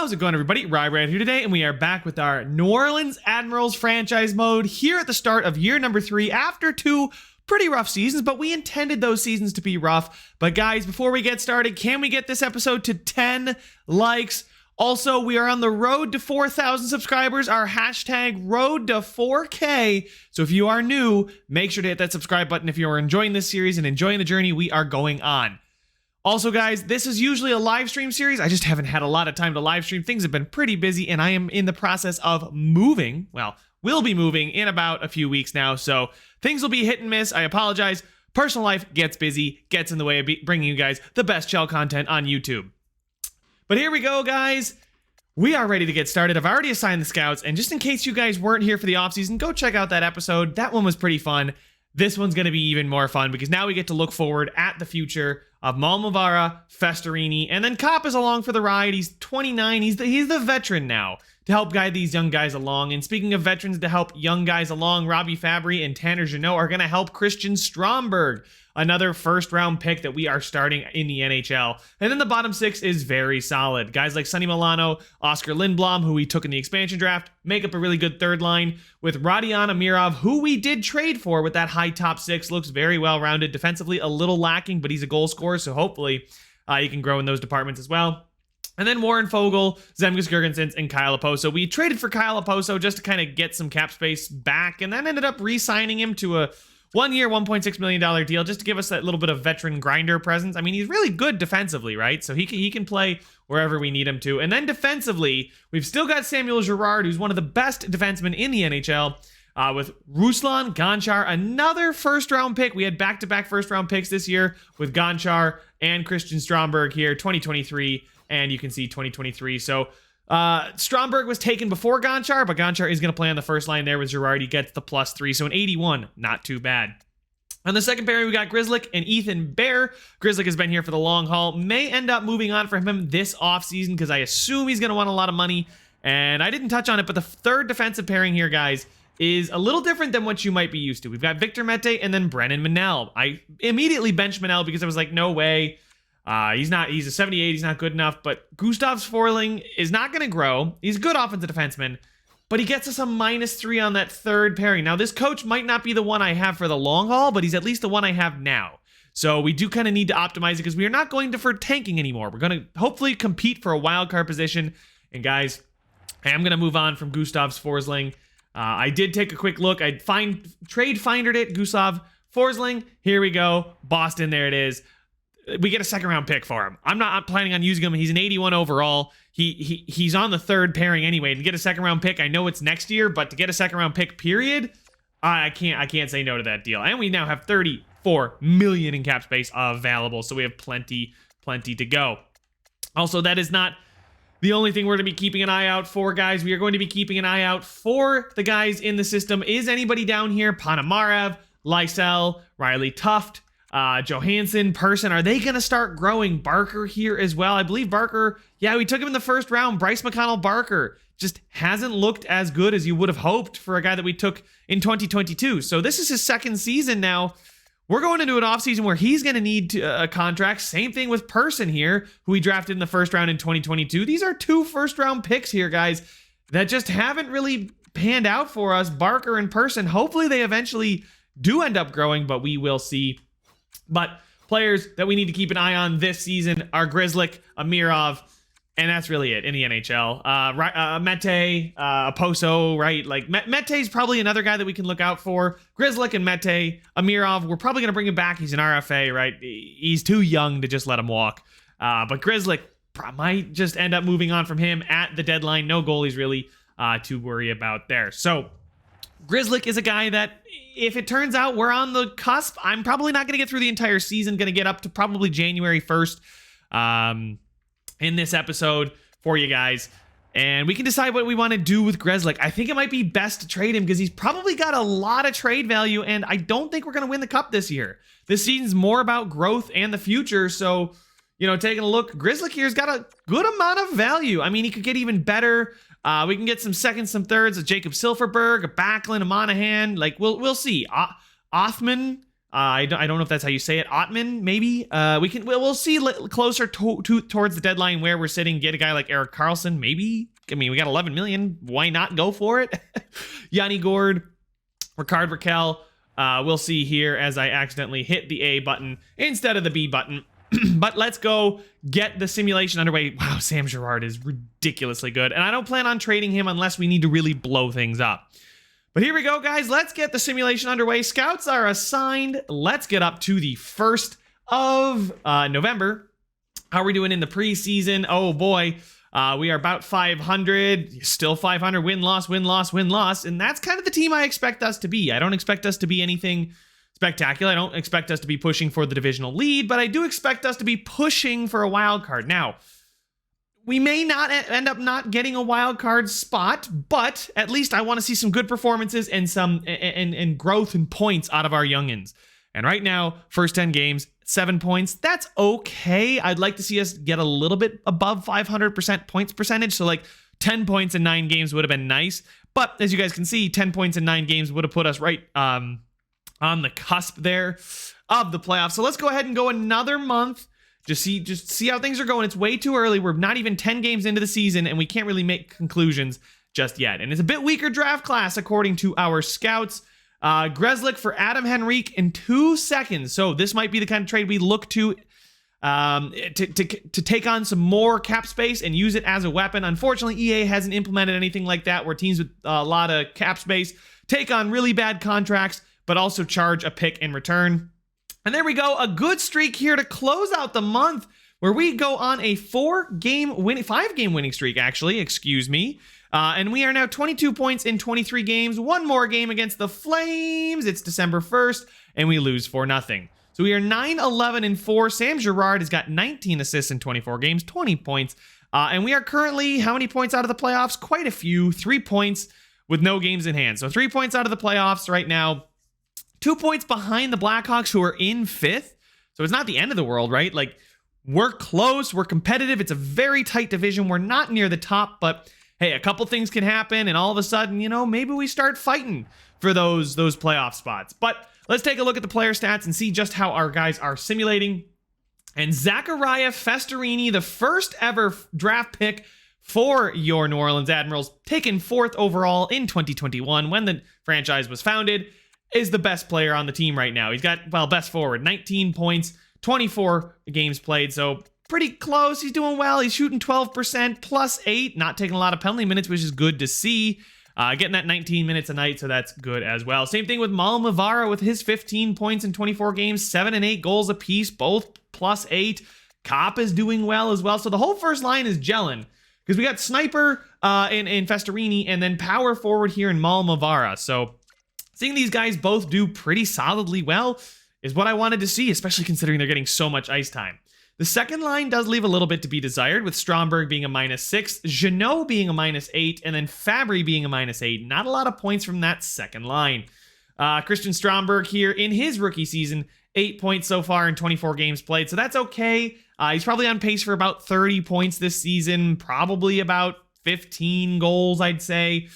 How's it going, everybody? Rye here today, and we are back with our New Orleans Admirals franchise mode here at the start of year number 3 after 2 pretty rough seasons, but we intended those seasons to be rough. But guys, before we get started, can we get this episode to 10 likes? Also, we are on the road to 4,000 subscribers, our hashtag road to 4K. So if you are new, make sure to hit that subscribe button if you are enjoying this series and enjoying the journey we are going on. Also, guys, this is usually a live stream series. I just haven't had a lot of time to live stream. Things have been pretty busy, and I am in the process of moving. Well, we'll be moving in about a few weeks now, so things will be hit and miss. I apologize. Personal life gets busy, gets in the way of bringing you guys the best shell content on YouTube. But here we go, guys. We are ready to get started. I've already assigned the scouts, and just in case you guys weren't here for the offseason, go check out that episode. That one was pretty fun. This one's going to be even more fun because now we get to look forward at the future of Malmavara, Festerini, and then Kopp is along for the ride. He's 29. He's the veteran now to help guide these young guys along. And speaking of veterans to help young guys along, Robbie Fabry and Tanner Jeannot are going to help Christian Stromberg, another first-round pick that we are starting in the NHL. And then the bottom 6 is very solid. Guys like Sonny Milano, Oscar Lindblom, who we took in the expansion draft, make up a really good third line. With Rodion Amirov, who we did trade for with that high top 6, looks very well-rounded. Defensively, a little lacking, but he's a goal scorer, so hopefully he can grow in those departments as well. And then Warren Fogle, Zemgus Girgensons, and Kyle Oposo. We traded for Kyle Oposo just to kind of get some cap space back, and then ended up re-signing him to a one-year, $1.6 million deal just to give us that little bit of veteran grinder presence. I mean, he's really good defensively, right? So he can play wherever we need him to. And then defensively, we've still got Samuel Girard, who's one of the best defensemen in the NHL, with Ruslan Gonchar, another first-round pick. We had back-to-back first-round picks this year with Gonchar and Christian Stromberg here, 2023, and you can see 2023. So Stromberg was taken before Gonchar, but Gonchar is going to play on the first line there with Girard. He gets the +3, so an 81, not too bad. On the second pairing, we got Grzelcyk and Ethan Bear. Grzelcyk has been here for the long haul. May end up moving on from him this offseason because I assume he's going to want a lot of money. And I didn't touch on it, but the third defensive pairing here, guys, is a little different than what you might be used to. We've got Victor Mete and then Brennan Manel. I immediately benched Manel because I was like, no way. He's a 78. He's not good enough. But Gustav Svorling is not going to grow. He's a good offensive defenseman, but he gets us a -3 on that third pairing. Now, this coach might not be the one I have for the long haul, but he's at least the one I have now. So we do kind of need to optimize it because we are not going for tanking anymore. We're going to hopefully compete for a wild card position. And guys, I am going to move on from Gustav Svorling. I did take a quick look. I trade findered it. Gustav Forsling. Here we go. Boston. There it is. We get a second-round pick for him. I'm not planning on using him. He's an 81 overall. He's on the third pairing anyway. To get a second-round pick, I know it's next year, but to get a second-round pick, period, I can't say no to that deal. And we now have 34 million in cap space available, so we have plenty to go. Also, that is not the only thing we're going to be keeping an eye out for, guys. We are going to be keeping an eye out for the guys in the system. Is anybody down here? Panamarev, Lysell, Riley Tuft, Johansson, Person, are they going to start growing? Barker here as well. I believe Barker, yeah, we took him in the first round. Bryce McConnell Barker just hasn't looked as good as you would have hoped for a guy that we took in 2022. So this is his second season now. We're going into an offseason where he's going to need a contract. Same thing with Person here, who we drafted in the first round in 2022. These are 2 first-round picks here, guys, that just haven't really panned out for us. Barker and Person, hopefully they eventually do end up growing, but we will see. But players that we need to keep an eye on this season are Grzelcyk, Amirov, and that's really it in the NHL. Mete, Oposo, right? Like Mete's probably another guy that we can look out for. Grzelcyk and Mete, Amirov, we're probably going to bring him back. He's an RFA, right? He's too young to just let him walk. But Grzelcyk might just end up moving on from him at the deadline. No goalies really to worry about there. So Grzelcyk is a guy that, if it turns out we're on the cusp, I'm probably not going to get through the entire season. Going to get up to probably January 1st in this episode for you guys. And we can decide what we want to do with Grzelcyk. I think it might be best to trade him because he's probably got a lot of trade value, and I don't think we're going to win the cup this year. This season's more about growth and the future, so, you know, taking a look, Grzelcyk here's got a good amount of value. I mean, he could get even better. We can get some seconds, some thirds, a Jacob Silverberg, a Backlund, a Monahan. Like, we'll see. Othman, I don't know if that's how you say it. Ottman, maybe. We'll see closer towards the deadline where we're sitting. Get a guy like Erik Karlsson, maybe. I mean, we got 11 million. Why not go for it? Yanni Gourde, Ricard Raquel. We'll see here as I accidentally hit the A button instead of the B button. But let's go get the simulation underway. Wow, Sam Girard is ridiculously good. And I don't plan on trading him unless we need to really blow things up. But here we go, guys. Let's get the simulation underway. Scouts are assigned. Let's get up to the 1st of November. How are we doing in the preseason? Oh, boy. We are about 500. Still 500. Win, loss, win, loss, win, loss. And that's kind of the team I expect us to be. I don't expect us to be anything spectacular. I don't expect us to be pushing for the divisional lead, but I do expect us to be pushing for a wild card. Now, we may not end up not getting a wild card spot, but at least I want to see some good performances and some and growth and points out of our youngins. And right now, first 10 games, 7 points. That's okay. I'd like to see us get a little bit above 500% points percentage. So like 10 points in 9 games would have been nice. But as you guys can see, 10 points in 9 games would have put us right on the cusp there of the playoffs. So let's go ahead and go another month. Just see how things are going. It's way too early. We're not even 10 games into the season, and we can't really make conclusions just yet. And it's a bit weaker draft class, according to our scouts. Grzelcyk for Adam Henrique in 2 seconds. So this might be the kind of trade we look to take on some more cap space and use it as a weapon. Unfortunately, EA hasn't implemented anything like that, where teams with a lot of cap space take on really bad contracts, but also charge a pick in return. And there we go, a good streak here to close out the month, where we go on a 5-game winning streak, actually, excuse me. And we are now 22 points in 23 games. One more game against the Flames. It's December 1st, and we lose 4-0. So we are 9-11-4. Sam Girard has got 19 assists in 24 games, 20 points. And we are currently, how many points out of the playoffs? Quite a few, 3 points with no games in hand. So 3 points out of the playoffs right now. 2 points behind the Blackhawks, who are in 5th. So it's not the end of the world, right? Like, we're close, we're competitive. It's a very tight division. We're not near the top, but hey, a couple things can happen, and all of a sudden, maybe we start fighting for those playoff spots. But let's take a look at the player stats and see just how our guys are simulating. And Zachariah Festarini, the first ever draft pick for your New Orleans Admirals, taken 4th overall in 2021 when the franchise was founded, is the best player on the team right now. He's got, best forward, 19 points, 24 games played, so pretty close. He's doing well. He's shooting 12%, +8, not taking a lot of penalty minutes, which is good to see. Getting that 19 minutes a night, so that's good as well. Same thing with Mal Mavara with his 15 points in 24 games, 7 and 8 goals apiece, both +8. Kopp is doing well as well. So the whole first line is gelling, because we got Sniper in Festarini, and then power forward here in Mal Mavara. So seeing these guys both do pretty solidly well is what I wanted to see, especially considering they're getting so much ice time. The second line does leave a little bit to be desired, with Stromberg being a -6, Jeannot being a -8, and then Fabry being a -8. Not a lot of points from that second line. Christian Stromberg here in his rookie season, 8 points so far in 24 games played, so that's okay. He's probably on pace for about 30 points this season, probably about 15 goals, I'd say.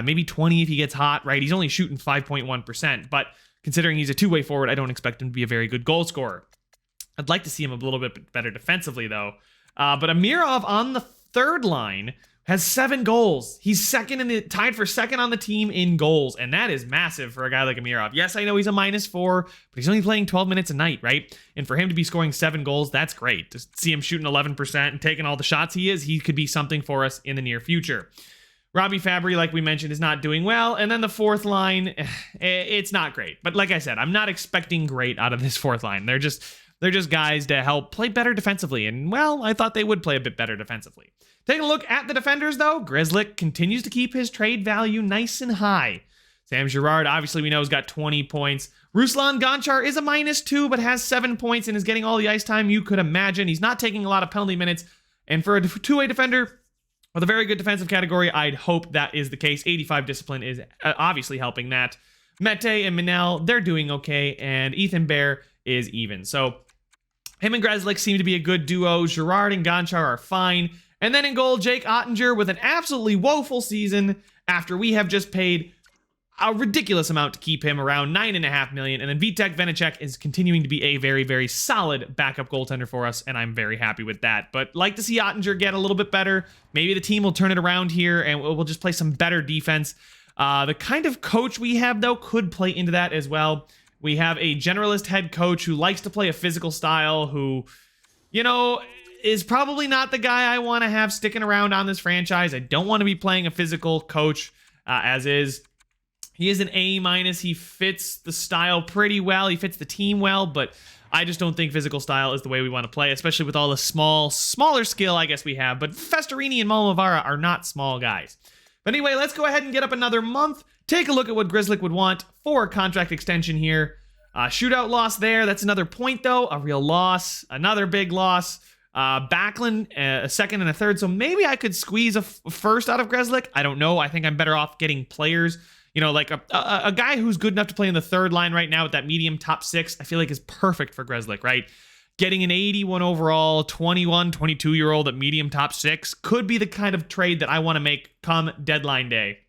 Maybe 20 if he gets hot, right? He's only shooting 5.1%, but considering he's a two-way forward, I don't expect him to be a very good goal scorer. I'd like to see him a little bit better defensively, though. But Amirov on the third line has 7 goals. He's tied for second on the team in goals, and that is massive for a guy like Amirov. Yes, I know he's a -4, but he's only playing 12 minutes a night, right? And for him to be scoring 7 goals, that's great. To see him shooting 11% and taking all the shots he could be something for us in the near future. Robbie Fabry, like we mentioned, is not doing well. And then the fourth line, it's not great. But like I said, I'm not expecting great out of this fourth line. They're just guys to help play better defensively. And, well, I thought they would play a bit better defensively. Taking a look at the defenders, though, Grzelcyk continues to keep his trade value nice and high. Sam Girard, obviously, we know, has got 20 points. Ruslan Gonchar is a -2, but has 7 points and is getting all the ice time you could imagine. He's not taking a lot of penalty minutes. And for a two-way defender with a very good defensive category, I'd hope that is the case. 85 discipline is obviously helping that. Mete and Minel, they're doing okay. And Ethan Bear is even. So him and Grzelcyk seem to be a good duo. Girard and Gonchar are fine. And then in goal, Jake Ottinger with an absolutely woeful season after we have just paid a ridiculous amount to keep him around, $9.5 million. And then Vitek Vanecek is continuing to be a very, very solid backup goaltender for us, and I'm very happy with that. But like to see Ottinger get a little bit better. Maybe the team will turn it around here, and we'll just play some better defense. The kind of coach we have, though, could play into that as well. We have a generalist head coach who likes to play a physical style, who, you know, is probably not the guy I want to have sticking around on this franchise. I don't want to be playing a physical coach as is. He is an A-. He fits the style pretty well. He fits the team well, but I just don't think physical style is the way we want to play, especially with all the smaller skill I guess we have. But Festerini and Malmavara are not small guys. But anyway, let's go ahead and get up another month. Take a look at what Grzelcyk would want for a contract extension here. Shootout loss there. That's another point, though. A real loss. Another big loss. Backlund, a second and a third. So maybe I could squeeze a first out of Grzelcyk. I don't know. I think I'm better off getting players. You know, like a guy who's good enough to play in the third line right now with that medium top six, I feel like is perfect for Grzelcyk, right? Getting an 81 overall, 21, 22-year-old at medium top six could be the kind of trade that I want to make come deadline day.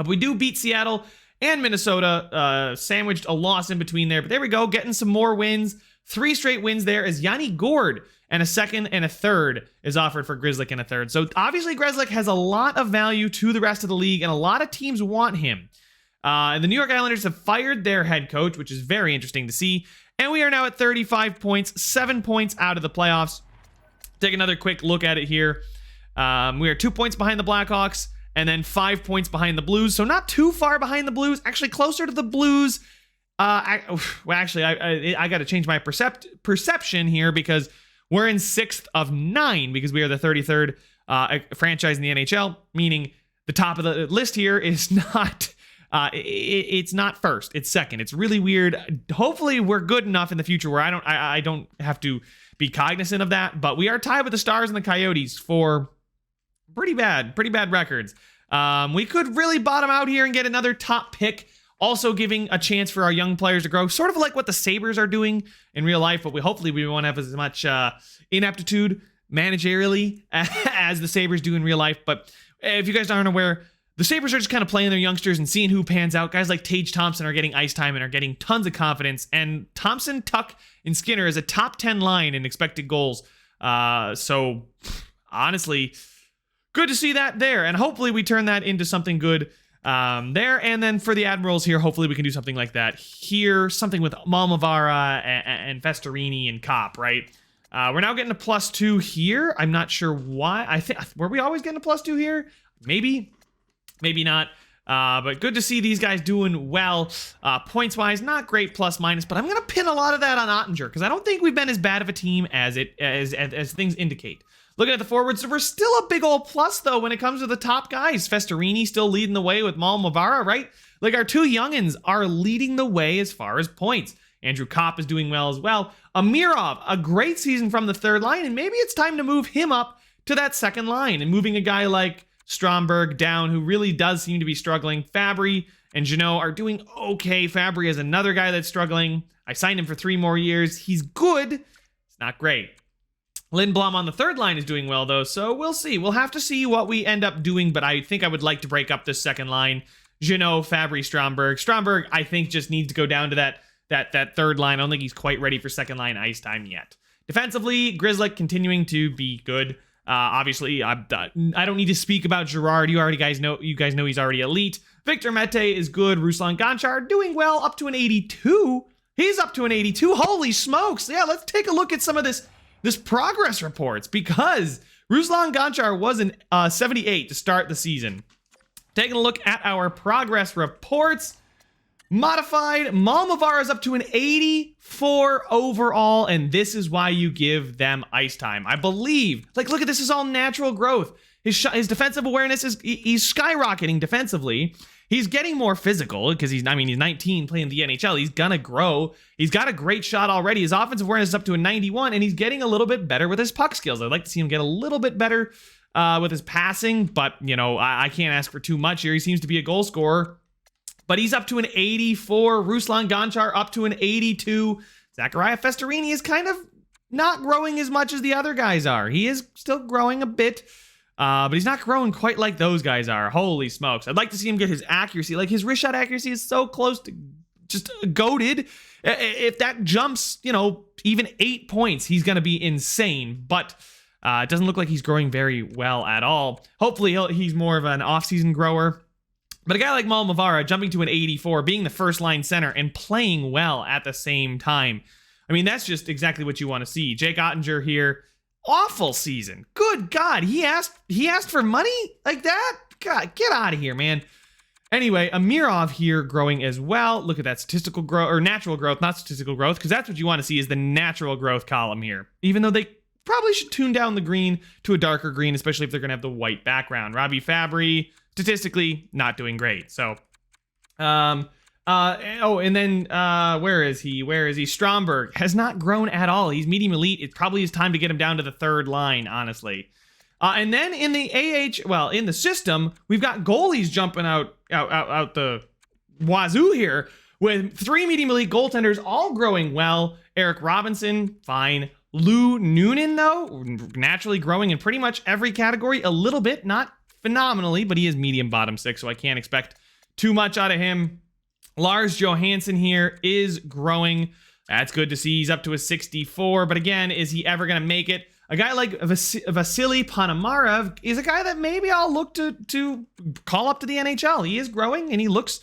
We do beat Seattle and Minnesota, sandwiched a loss in between there, but there we go, getting some more wins. 3 straight wins there as Yanni Gourde and a second and a third is offered for Grzelcyk and a third. So obviously Grzelcyk has a lot of value to the rest of the league, and a lot of teams want him. And the New York Islanders have fired their head coach, which is very interesting to see. And we are now at 35 points, 7 points out of the playoffs. Take another quick look at it here. We are 2 points behind the Blackhawks, and then 5 points behind the Blues. So not too far behind the Blues, actually closer to the Blues. I got to change my perception here, because we're in 6th of 9 because we are the 33rd franchise in the NHL, meaning the top of the list here is not... it's not first, it's second. It's really weird. Hopefully we're good enough in the future where I don't have to be cognizant of that, but we are tied with the Stars and the Coyotes for pretty bad records. We could really bottom out here and get another top pick, also giving a chance for our young players to grow, sort of like what the Sabres are doing in real life, but hopefully we won't have as much ineptitude managerially as the Sabres do in real life. But if you guys aren't aware, the Sabres are just kind of playing their youngsters and seeing who pans out. Guys like Tage Thompson are getting ice time and are getting tons of confidence. And Thompson, Tuck, and Skinner is a top 10 line in expected goals. So, honestly, good to see that there. And hopefully we turn that into something good there. And then for the Admirals here, hopefully we can do something like that here. Something with Malmavara and Festerini and Kopp, right? We're now getting a +2 here. I'm not sure why. I think, were we always getting a +2 here? Maybe not, but good to see these guys doing well. Points-wise, not great plus-minus, but I'm going to pin a lot of that on Ottinger, because I don't think we've been as bad of a team as things indicate. Looking at the forwards, we're still a big old plus, though, when it comes to the top guys. Festerini still leading the way with Malmavara, right? Like, our 2 youngins are leading the way as far as points. Andrew Kopp is doing well as well. Amirov, a great season from the third line, and maybe it's time to move him up to that second line, and moving a guy like Stromberg down, who really does seem to be struggling. Fabry and Jeannot are doing okay. Fabry is another guy that's struggling. I signed him for 3 more years. He's good. It's not great. Lindblom on the third line is doing well, though, so we'll see. We'll have to see what we end up doing, but I think I would like to break up this second line. Jeannot, Fabry, Stromberg. Stromberg, I think, just needs to go down to that third line. I don't think he's quite ready for second line ice time yet. Defensively, Grzelcyk continuing to be good. Obviously, I don't need to speak about Girard. You guys know he's already elite. Victor Mete is good. Ruslan Gonchar doing well, up to an 82. He's up to an 82. Holy smokes! Yeah, let's take a look at some of this progress reports, because Ruslan Gonchar was an 78 to start the season. Taking a look at our progress reports. Modified, Malmavara is up to an 84 overall, and this is why you give them ice time. I believe, like, look at this, is all natural growth. His defensive awareness he's skyrocketing defensively. He's getting more physical because he's 19 playing the NHL. He's gonna grow. He's got a great shot already. His offensive awareness is up to a 91, and he's getting a little bit better with his puck skills. I'd like to see him get a little bit better with his passing, but you know, I can't ask for too much here. He seems to be a goal scorer. But he's up to an 84. Ruslan Gonchar up to an 82. Zachariah Festerini is kind of not growing as much as the other guys are. He is still growing a bit. But he's not growing quite like those guys are. Holy smokes. I'd like to see him get his accuracy. Like, his wrist shot accuracy is so close to just goated. If that jumps, even 8 points, he's going to be insane. But it doesn't look like he's growing very well at all. Hopefully, he's more of an offseason grower. But a guy like Mal Mavara jumping to an 84, being the first line center, and playing well at the same time. I mean, that's just exactly what you want to see. Jake Ottinger here. Awful season. Good God. He asked for money like that? God, get out of here, man. Anyway, Amirov here growing as well. Look at that statistical growth, or natural growth, not statistical growth, because that's what you want to see is the natural growth column here. Even though they probably should tune down the green to a darker green, especially if they're going to have the white background. Robbie Fabry, statistically, not doing great. So, and then where is he? Stromberg has not grown at all. He's medium elite. It probably is time to get him down to the third line, honestly. And then in the in the system, we've got goalies jumping out the wazoo here with 3 medium elite goaltenders all growing well. Eric Robinson, fine. Lou Noonan, though, naturally growing in pretty much every category a little bit, not phenomenally, but he is medium bottom 6, so I can't expect too much out of him. Lars Johansson here is growing. That's good to see. He's up to a 64, but again, is he ever going to make it? A guy like Vasily Ponomarev is a guy that maybe I'll look to call up to the NHL. He is growing, and he looks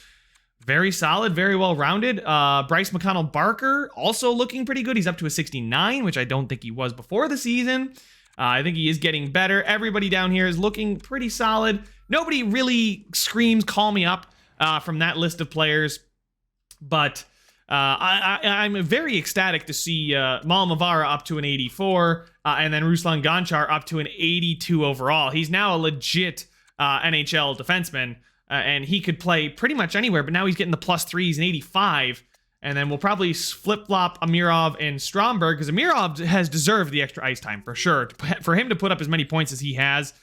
very solid, very well-rounded. Bryce McConnell-Barker also looking pretty good. He's up to a 69, which I don't think he was before the season. I think he is getting better. Everybody down here is looking pretty solid. Nobody really screams, call me up from that list of players. But I'm very ecstatic to see Mal Mavara up to an 84 and then Ruslan Gonchar up to an 82 overall. He's now a legit NHL defenseman, and he could play pretty much anywhere, but now he's getting the +3s and 85. And then we'll probably flip-flop Amirov and Stromberg, because Amirov has deserved the extra ice time for sure. For him to put up as many points as he has.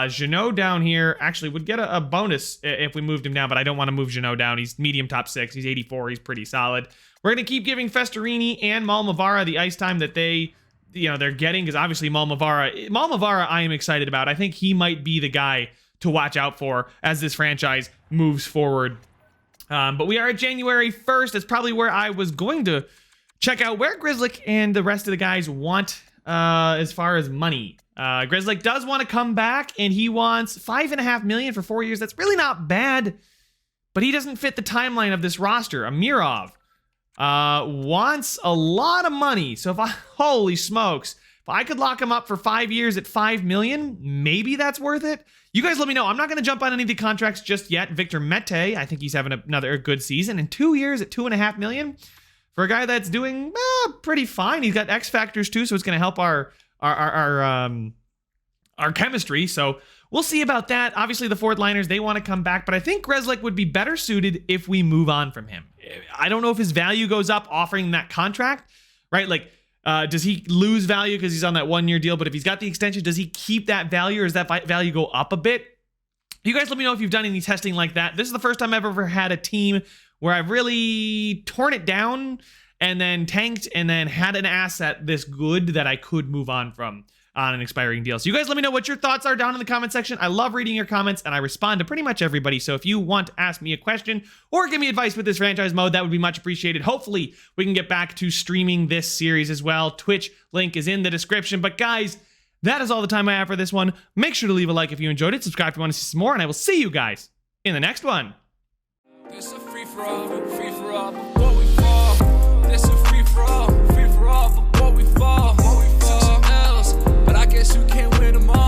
Jeannot down here actually would get a bonus if we moved him down, but I don't want to move Jeannot down. He's medium top 6. He's 84. He's pretty solid. We're going to keep giving Festerini and Mal Mavara the ice time that they're getting, because obviously Mal Mavara I am excited about. I think he might be the guy to watch out for as this franchise moves forward. But we are at January 1st. That's probably where I was going to check out where Grzelcyk and the rest of the guys want as far as money. Grzelcyk does want to come back, and he wants $5.5 million for 4 years. That's really not bad, but he doesn't fit the timeline of this roster. Amirov wants a lot of money. So holy smokes, if I could lock him up for 5 years at $5 million, maybe that's worth it. You guys let me know. I'm not going to jump on any of the contracts just yet. Victor Mete, I think he's having another good season. In 2 years at $2.5 million for a guy that's doing pretty fine. He's got X factors too, so it's going to help our chemistry. So we'll see about that. Obviously, the fourth liners, they want to come back, but I think Grzelcyk would be better suited if we move on from him. I don't know if his value goes up offering that contract, right? Like, does he lose value because he's on that 1 year deal? But if he's got the extension, does he keep that value, or does that value go up a bit? You guys let me know if you've done any testing like that. This is the first time I've ever had a team where I've really torn it down and then tanked and then had an asset this good that I could move on from on an expiring deal. So you guys let me know what your thoughts are down in the comment section. I love reading your comments, and I respond to pretty much everybody. So if you want to ask me a question or give me advice with this franchise mode, that would be much appreciated. Hopefully we can get back to streaming this series as well. Twitch link is in the description. But guys, that is all the time I have for this one. Make sure to leave a like if you enjoyed it. Subscribe if you want to see some more, and I will see you guys in the next one. This a free for all before we fall. This a free for all before we fall. Took some L's, but I guess you can't win them all.